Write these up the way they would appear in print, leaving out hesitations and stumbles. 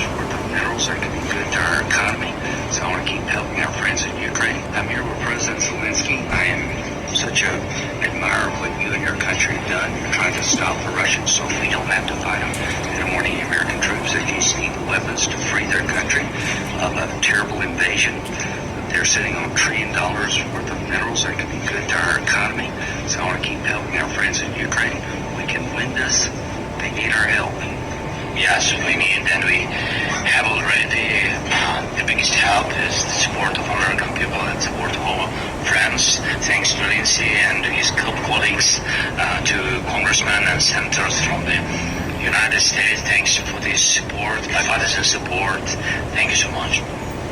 worth of minerals that can be good to our economy. So I want to keep helping our friends in Ukraine. I'm here with President Zelensky. I am such a admirer of what you and your country have done. You're trying to stop the Russians so we don't have to fight them. And I'm warning the American troops that just need weapons to free their country of a terrible invasion. They're sitting on $1 trillion worth of minerals that can be good to our economy. So I want to keep helping our friends in Ukraine. We can win this. They need our help. Yes, we need, and we have already. The biggest help is the support of American people and support of our friends. Thanks to Lindsay and his colleagues, to congressmen and senators from the United States. Thanks for this support, bipartisan support. Thank you so much.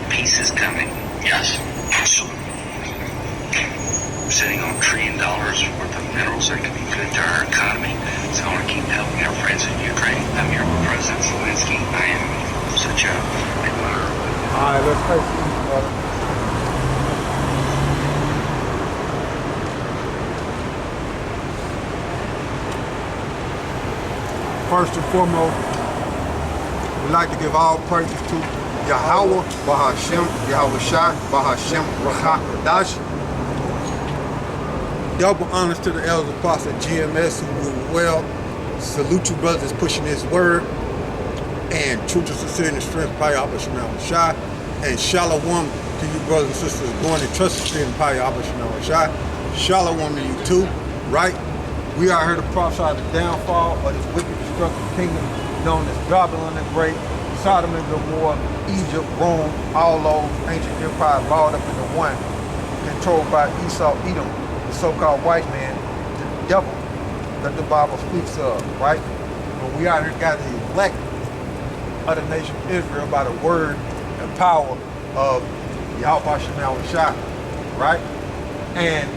Peace is coming. Yes. So, we're sitting on $1 trillion worth of minerals that can be good to our economy. So I want to keep helping our friends in Ukraine. I'm here with President Zelensky. I am such a admirer. All right, let's face it, brother. First and foremost, we'd like to give all praises to YAHAWAH, YAHAWASHI, YAHAWASHI. Double honors to the elders apostle GMS who rule well. Salute you brothers pushing this word. And truth to sincerity and strength, YAHAWASHI. And shalom to you brothers and sisters born and trusted in YAHAWASHI. Shalom to you too, right? We are here to prophesy the downfall of this wicked, destructive kingdom known as Babylon the Great, Sodom and Gomorrah, Egypt, Rome, all those ancient empires balled up into one, controlled by Esau, Edom, the so-called white man, the devil that the Bible speaks of, right? But we out here got the elect of the nation of Israel by the word and power of YAHAWASHI, right? And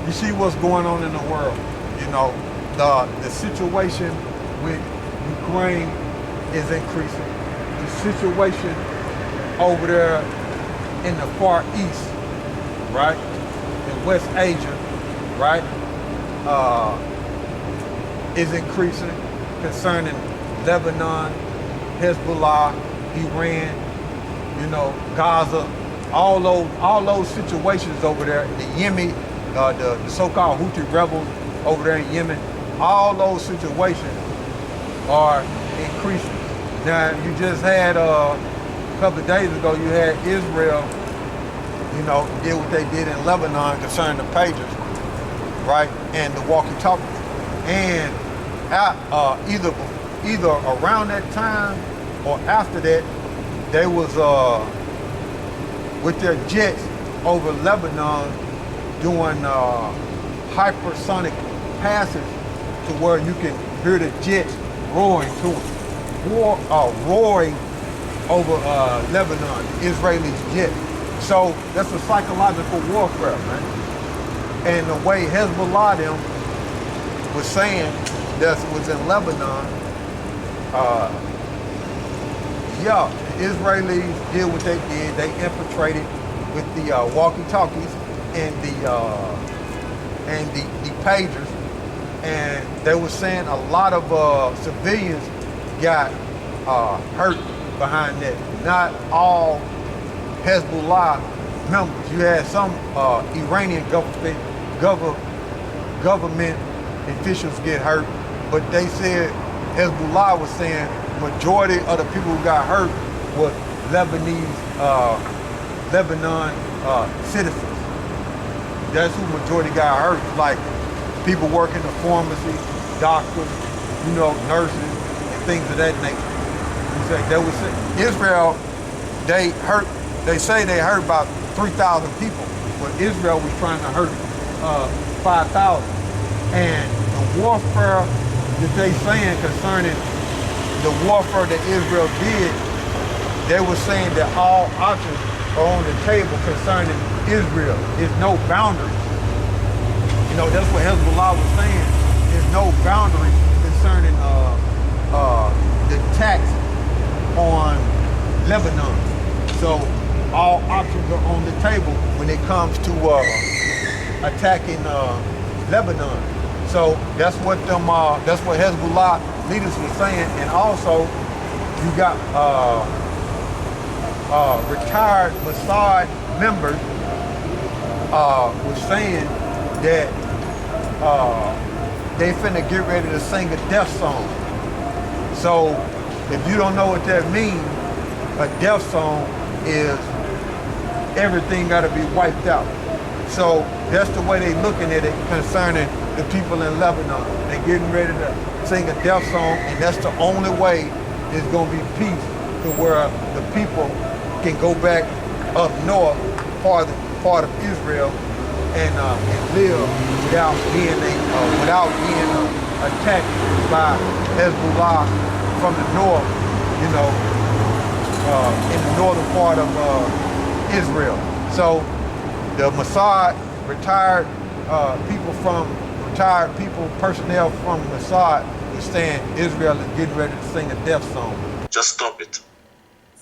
you see what's going on in the world. You know, the situation with Ukraine is increasing. The situation over there in the Far East, right? In West Asia, right? Is increasing concerning Lebanon, Hezbollah, Iran, you know, Gaza, all those situations over there, the Yemen, the so-called Houthi rebels over there in Yemen, all those situations are increasing. Now, you just had, a couple of days ago, you had Israel, you know, did what they did in Lebanon concerning the pagers, right, and the walkie-talkies. And either around that time or after that, they was with their jets over Lebanon doing hypersonic passes to where you can hear the jets roaring to them. Roaring over Lebanon, Israelis jet. So that's a psychological warfare, man. And the way Hezbollah them was saying that was in Lebanon, yeah, the Israelis did what they did. They infiltrated with the walkie-talkies and the pagers, and they were saying a lot of civilians got hurt behind that. Not all Hezbollah members. You had some Iranian government officials get hurt, but they said Hezbollah was saying majority of the people who got hurt were Lebanon citizens. That's who majority got hurt. Like people working the pharmacy, doctors, you know, nurses, and things of that nature. They would say Israel, they say they hurt about 3,000 people, but Israel was trying to hurt 5,000. And the warfare that they saying concerning the warfare that Israel did, they were saying that all options are on the table concerning Israel. There's no boundaries. You know, that's what Hezbollah was saying. There's no boundaries concerning the attacks on Lebanon. So all options are on the table when it comes to attacking Lebanon. So that's what Hezbollah leaders were saying. And also You got retired Mossad members was saying that they finna get ready to sing a death song. So if you don't know what that means, a death song is everything gotta be wiped out. So that's the way they looking at it concerning the people in Lebanon. They getting ready to sing a death song, and that's the only way there's gonna be peace, to where the people can go back up north, part of Israel, and live without being attacked by Hezbollah from the north, you know, in the northern part of Israel. So the Mossad, retired personnel from Mossad is saying Israel is getting ready to sing a death song. Just stop it.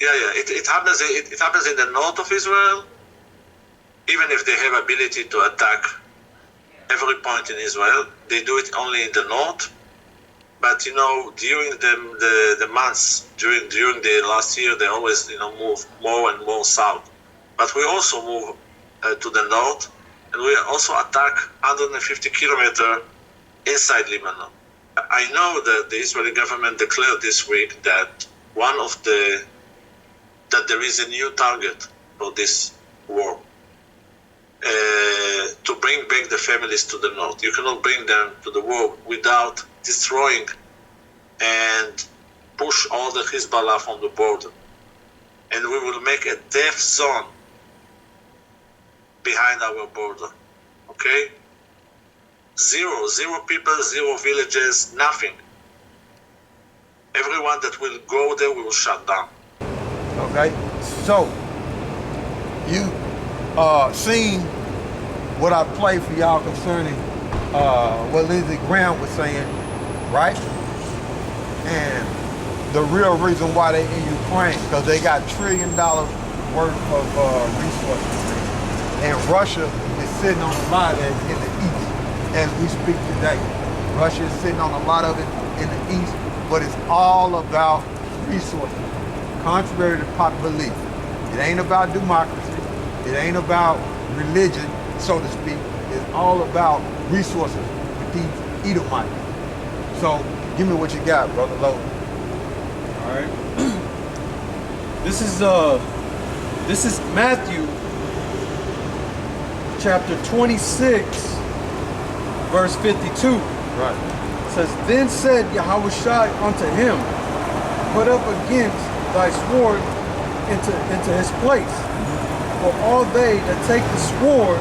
Yeah. It happens. It happens in the north of Israel. Even if they have ability to attack every point in Israel, they do it only in the north. But you know, during the months during the last year, they always move more and more south. But we also move to the north, and we also attack 150 kilometers inside Lebanon. I know that the Israeli government declared this week that that there is a new target for this war. To bring back the families to the north. You cannot bring them to the war without destroying and push all the Hezbollah from the border. And we will make a death zone behind our border. Okay? Zero people, zero villages, nothing. Everyone that will go there, we will shut down. Okay? So, you seen what I played for y'all concerning what Lindsey Graham was saying, right? And the real reason why they in Ukraine, because they got $1 trillion worth of resources. And Russia is sitting on a lot of it in the east as we speak today. Russia is sitting on a lot of it in the east, but it's all about resources, contrary to popular belief. It ain't about democracy. It ain't about religion, so to speak. It's all about resources with these Edomites. So give me what you got, Brother Lowe. All right. This is Matthew chapter 26, verse 52. Right. It says, "Then said YAHAWASHI unto him, put up against thy sword into his place. For all they that take the sword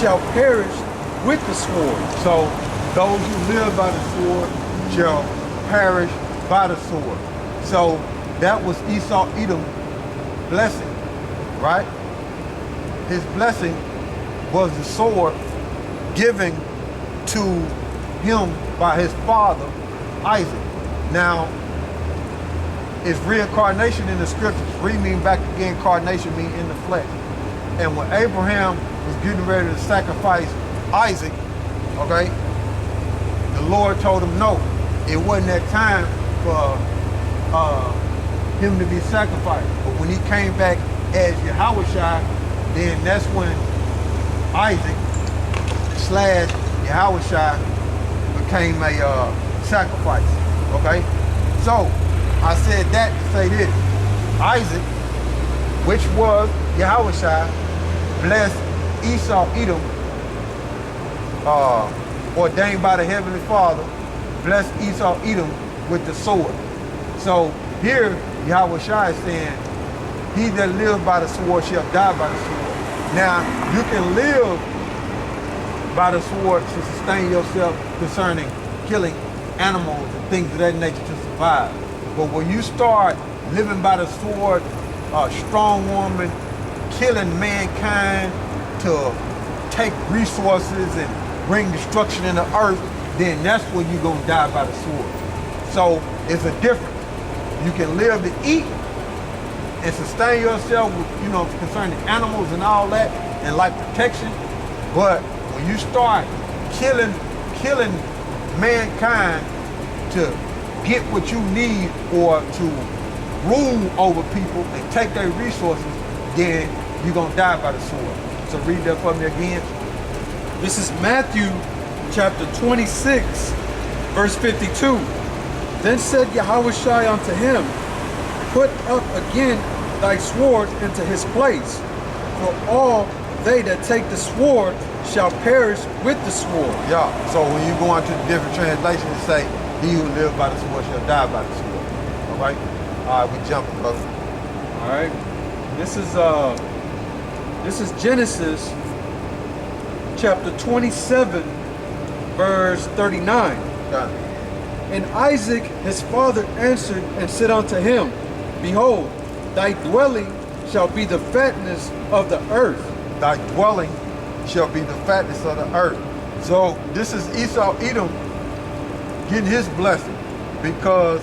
shall perish with the sword." So those who live by the sword shall perish by the sword. So that was Esau Edom's blessing, right? His blessing was the sword given to him by his father, Isaac. Now, it's reincarnation in the scriptures. Re mean back again, incarnation mean in the flesh. And when Abraham was getting ready to sacrifice Isaac, okay, the Lord told him no. It wasn't that time for him to be sacrificed. But when he came back as YAHAWASHI, then that's when Isaac / YAHAWASHI became a sacrifice, okay? So, I said that to say this. Isaac, which was YAHAWASHI, blessed Esau Edom, ordained by the Heavenly Father, blessed Esau Edom with the sword. So here, YAHAWASHI is saying, he that lives by the sword shall die by the sword. Now, you can live by the sword to sustain yourself concerning killing animals and things of that nature to survive. But when you start living by the sword, strong woman, killing mankind to take resources and bring destruction in the earth, then that's when you're gonna die by the sword. So it's a difference. You can live to eat and sustain yourself with, concerning animals and all that, and life protection. But when you start killing mankind to get what you need or to rule over people and take their resources, then you're going to die by the sword. So read that for me again. This is Matthew chapter 26, verse 52. Then said Yahawashi unto him, put up again thy sword into his place, for all they that take the sword shall perish with the sword. Yeah, so when you go into the different translations, it say, he who lives by the sword shall die by the sword. All right? All right, we jumping, brother. All right. This is Genesis chapter 27, verse 39. Got it. And Isaac his father answered and said unto him, behold, thy dwelling shall be the fatness of the earth. Thy dwelling shall be the fatness of the earth. So this is Esau Edom getting his blessing because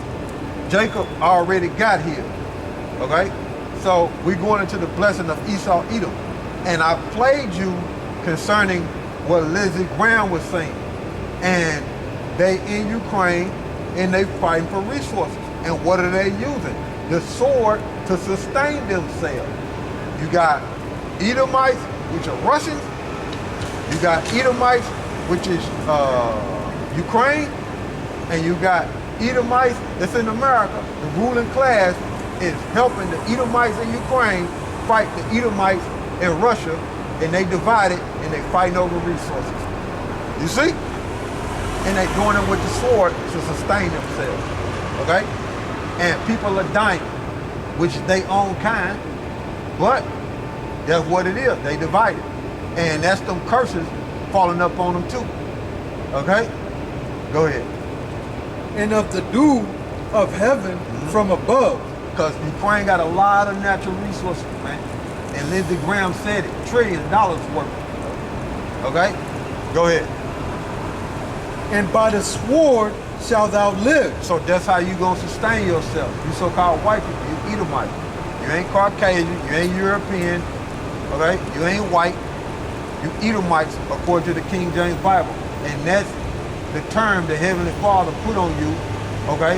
Jacob already got here. Okay? So we're going into the blessing of Esau Edom. And I played you concerning what Lizzie Graham was saying. And they in Ukraine and they fighting for resources. And what are they using? The sword to sustain themselves. You got Edomites, which are Russians. You got Edomites, which is Ukraine. And you got Edomites that's in America. The ruling class is helping the Edomites in Ukraine fight the Edomites in Russia. And they divide it and they fighting over resources. You see? And they doing it with the sword to sustain themselves. Okay? And people are dying, which they own kind, but that's what it is. They divided. And that's them curses falling up on them too. Okay? Go ahead. And of the dew of heaven from above. Because Ukraine got a lot of natural resources, man. And Lindsey Graham said it, $1 trillion worth. Okay? Go ahead. And by the sword shalt thou live. So that's how you gonna sustain yourself. You so-called white people, you Edomite. You ain't Caucasian, you ain't European, okay? You ain't white. You Edomites according to the King James Bible. And that's the term the Heavenly Father put on you, okay?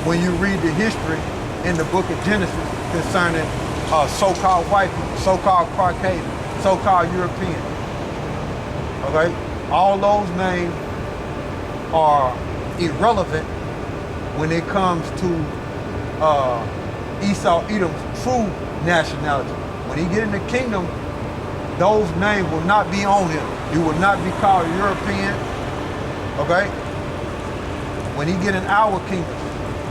When you read the history in the book of Genesis concerning so-called white people, so-called Caucasian, so-called European. Okay? All those names are irrelevant when it comes to Esau Edom's true nationality. When he get in the kingdom, those names will not be on him. He will not be called European. Okay? When he get in our kingdom,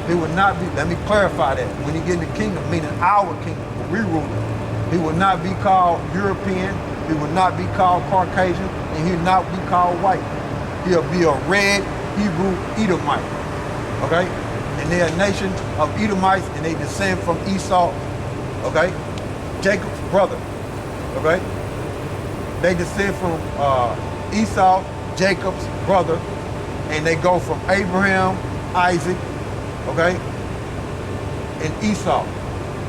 he will not be, let me clarify that. When he get in the kingdom, meaning our kingdom, when we rule it, he will not be called European, he will not be called Caucasian, and he'll not be called white. He'll be a red Hebrew Edomite. Okay? And they're a nation of Edomites and they descend from Esau. Okay? Jacob's brother. Okay? They descend from Esau, Jacob's brother, and they go from Abraham, Isaac, okay, and Esau.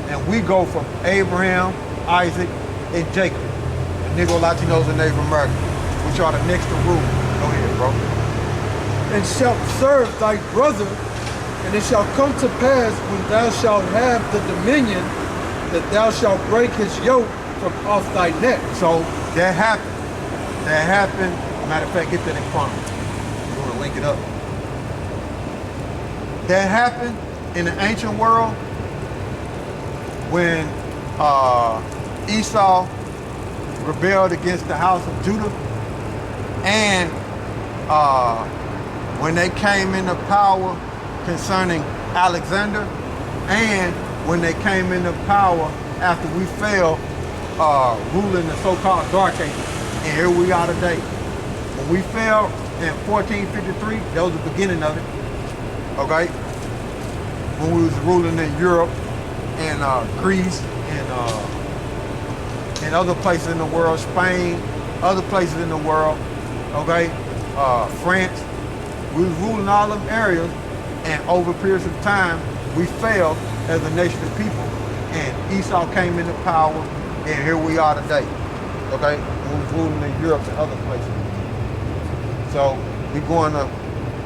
And we go from Abraham, Isaac, and Jacob. The Negro Latinos and Native Americans, which are the next to rule. Go ahead, bro. And shalt serve thy brother, and it shall come to pass when thou shalt have the dominion, that thou shalt break his yoke from off thy neck. So that happened. That happened. Matter of fact, get that in front of me. You want to link it up. That happened in the ancient world when Esau rebelled against the house of Judah, and when they came into power concerning Alexander, and when they came into power after we fell, ruling the so-called Dark Ages. And here we are today. When we fell in 1453, that was the beginning of it. Okay? When we was ruling in Europe and Greece and other places in the world, Spain, other places in the world, okay? France, we was ruling all them areas, and over periods of time, we failed as a nation of people, and Esau came into power, and here we are today, okay? We was ruling in Europe and other places. So we going to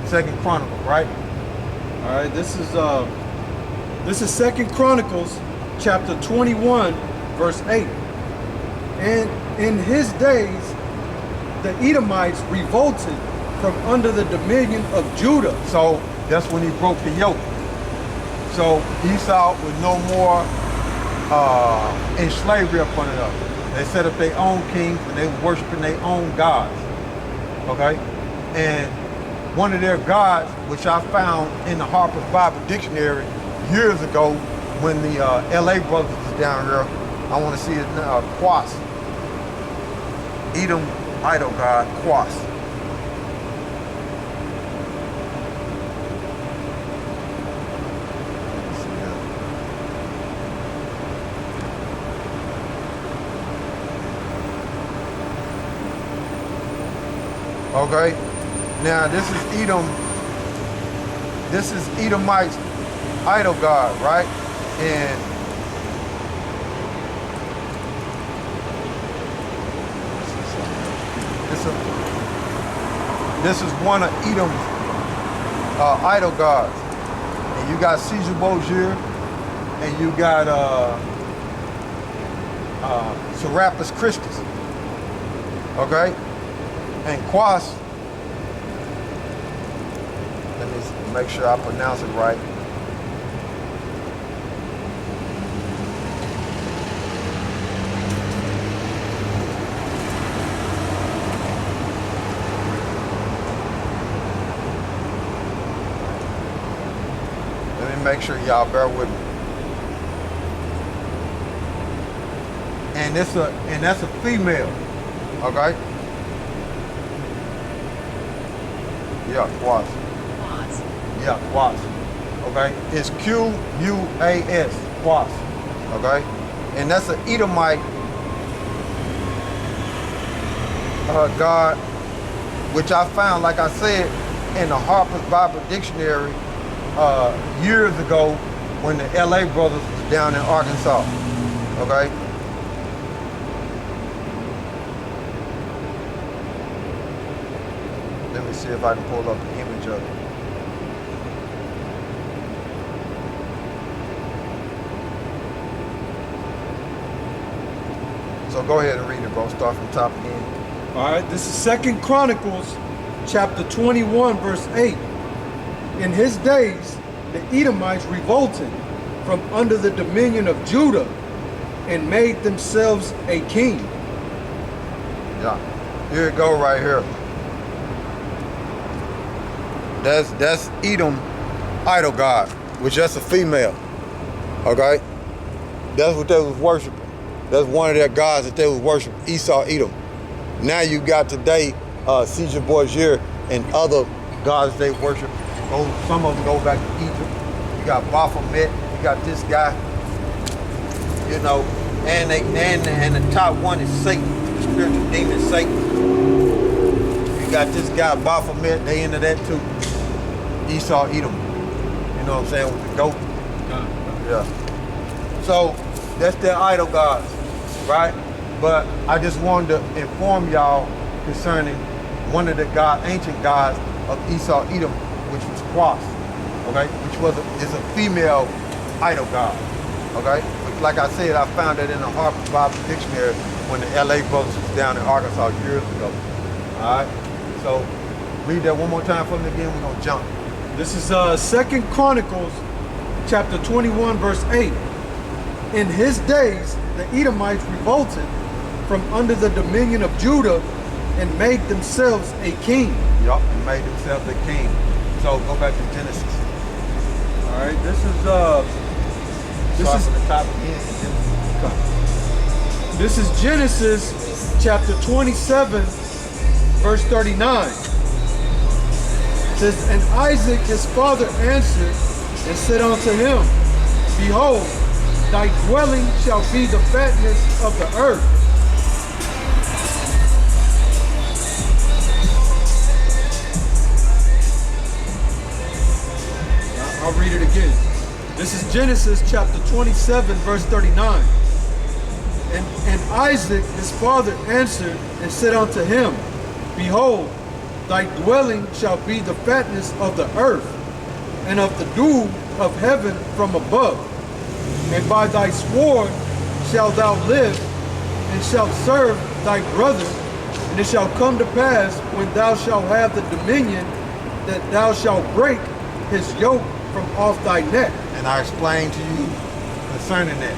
2nd Chronicles, right? All right, this is Second Chronicles chapter 21, verse 8. And in his days, the Edomites revolted from under the dominion of Judah. So that's when he broke the yoke. So Esau was no more in slavery upon another. They set up their own kings and they were worshiping their own gods. Okay? And one of their gods, which I found in the Harper's Bible Dictionary years ago when the LA brothers was down here, I want to see it now, Quas. Edom idol god, Quas. Okay, now this is Edom. This is Edomite's idol god, right? And this is one of Edom's idol gods. And you got Caesar Borgia, and you got Serapis Christus. Okay? And Quas, let me make sure I pronounce it right. Let me make sure y'all bear with me. And that's a female, okay? Yeah, Quas. Yeah, Quas. Okay? It's Q-U-A-S, Quas. Okay? And that's an Edomite god, which I found, like I said, in the Harper's Bible Dictionary years ago when the LA brothers was down in Arkansas. Okay? Let me see if I can pull up the image of it. So go ahead and read it, bro. Start from the top again. All right, this is Second Chronicles chapter 21, verse 8. In his days, the Edomites revolted from under the dominion of Judah and made themselves a king. Yeah, here it go right here. That's Edom idol god, which that's a female. Okay, that's what they was worshiping. That's one of their gods that they was worshiping, Esau Edom. Now you got today Caesar Borgia and other gods they worship. Some of them go back to Egypt. You got Baphomet. You got this guy. You know, and the top one is Satan, the spiritual demon Satan. You got this guy Baphomet. They into that too. Esau Edom. You know what I'm saying, with the goat. Yeah. So that's their idol gods, right? But I just wanted to inform y'all concerning one of the ancient gods of Esau Edom, which was Quas, okay? Which is a female idol god, okay? But like I said, I found it in the Harper's Bible Dictionary when the LA brothers was down in Arkansas years ago. All right? So read that one more time for me again. We're gonna jump. This is Second Chronicles chapter 21, verse 8. In his days, the Edomites revolted from under the dominion of Judah and made themselves a king. Yup, and made themselves a king. So go back to Genesis. All right, this is from the top again. This is Genesis chapter 27, verse 39. It says, and Isaac his father answered and said unto him, behold, thy dwelling shall be the fatness of the earth. I'll read it again. This is Genesis chapter 27, verse 39. And Isaac his father answered and said unto him, behold, thy dwelling shall be the fatness of the earth, and of the dew of heaven from above. And by thy sword shalt thou live, and shalt serve thy brother. And it shall come to pass, when thou shalt have the dominion, that thou shalt break his yoke from off thy neck. And I explained to you concerning that.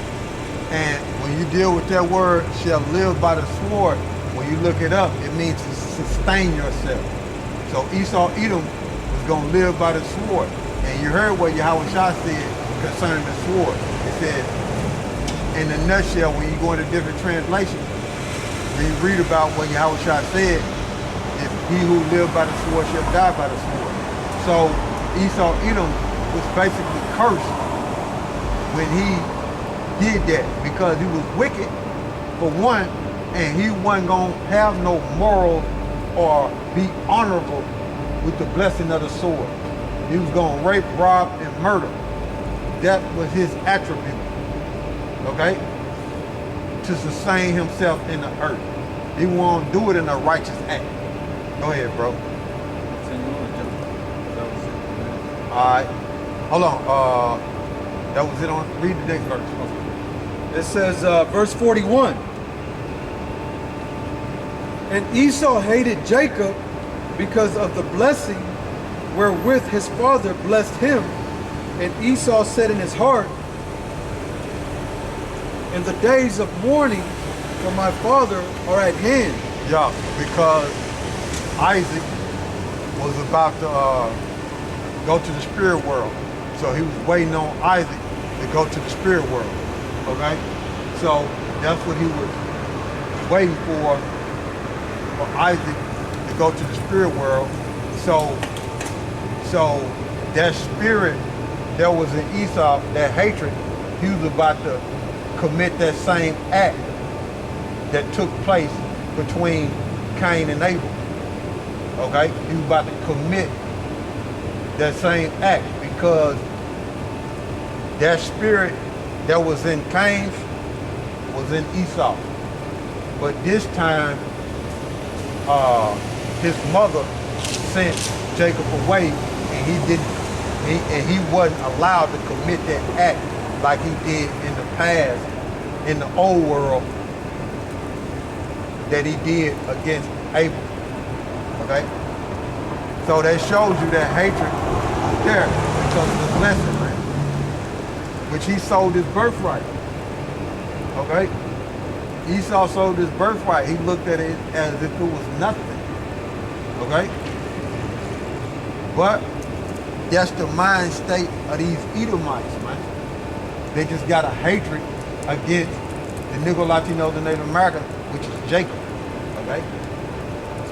And when you deal with that word, shall live by the sword, when you look it up, it means to sustain yourself. So Esau, Edom was going to live by the sword. And you heard what YAHAWASHI said concerning the sword. It said, in a nutshell, when you go into different translations, when you read about what YAHAWASHI said, if he who lived by the sword shall die by the sword. So Esau, Edom was basically cursed when he did that, because he was wicked, for one, and he wasn't going to have no moral or be honorable with the blessing of the sword. He was going to rape, rob, and murder. That was his attribute, okay? To sustain himself in the earth. He won't do it in a righteous act. Go ahead, bro. All right. Hold on. That was it on. Read the next verse. It says, verse 41. And Esau hated Jacob because of the blessing wherewith his father blessed him. And Esau said in his heart, in the days of mourning for my father are at hand. Yeah, because Isaac was about to go to the spirit world. So he was waiting on Isaac to go to the spirit world. Okay? So that's what he was waiting for Isaac to go to the spirit world. So that spirit that was in Esau, that hatred, he was about to commit that same act that took place between Cain and Abel. Okay? He was about to commit that same act, because that spirit that was in Cain was in Esau. But this time, his mother sent Jacob away, and he wasn't allowed to commit that act like he did in the past, in the old world, that he did against Abel. Okay? So that shows you that hatred is there because of the blessing, man, which he sold his birthright. Okay? Esau sold his birthright. He looked at it as if it was nothing. Okay? But that's the mind state of these Edomites, man. They just got a hatred against the Negro, Latinos, and Native Americans, which is Jacob. Okay?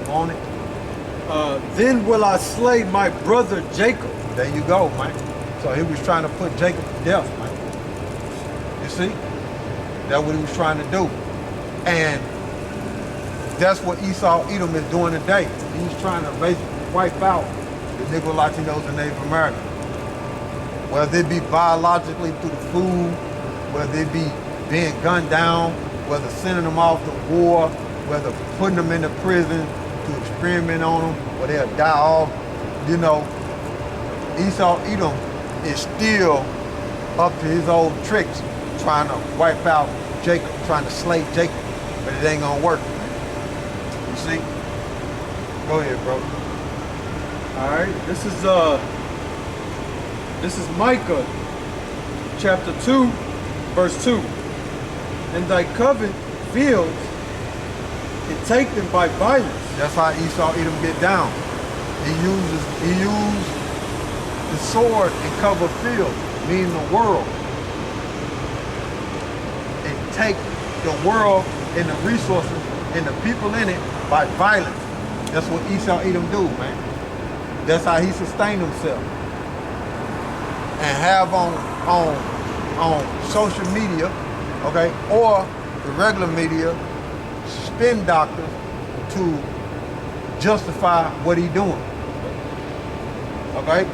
So on it. Then will I slay my brother Jacob. There you go, man. So he was trying to put Jacob to death, man. You see? That's what he was trying to do. And that's what Esau Edom is doing today. He's trying to basically wipe out the Negro, Latinos, and Native Americans. Whether it be biologically through the food, whether it be being gunned down, whether sending them off to war, whether putting them into prison to experiment on them, or they'll die off. You know, Esau Edom is still up to his old tricks, trying to wipe out Jacob, trying to slay Jacob, but it ain't gonna work. You see? Go ahead, bro. All right, this is Micah chapter 2, verse 2. And thy covet fields, and take them by violence. That's how Esau Edom get down. He used the sword and cover field, meaning the world, and take the world and the resources and the people in it by violence. That's what Esau Edom do, man. That's how he sustained himself. And have on social media, okay, or the regular media, spin doctors to justify what he doing. Okay?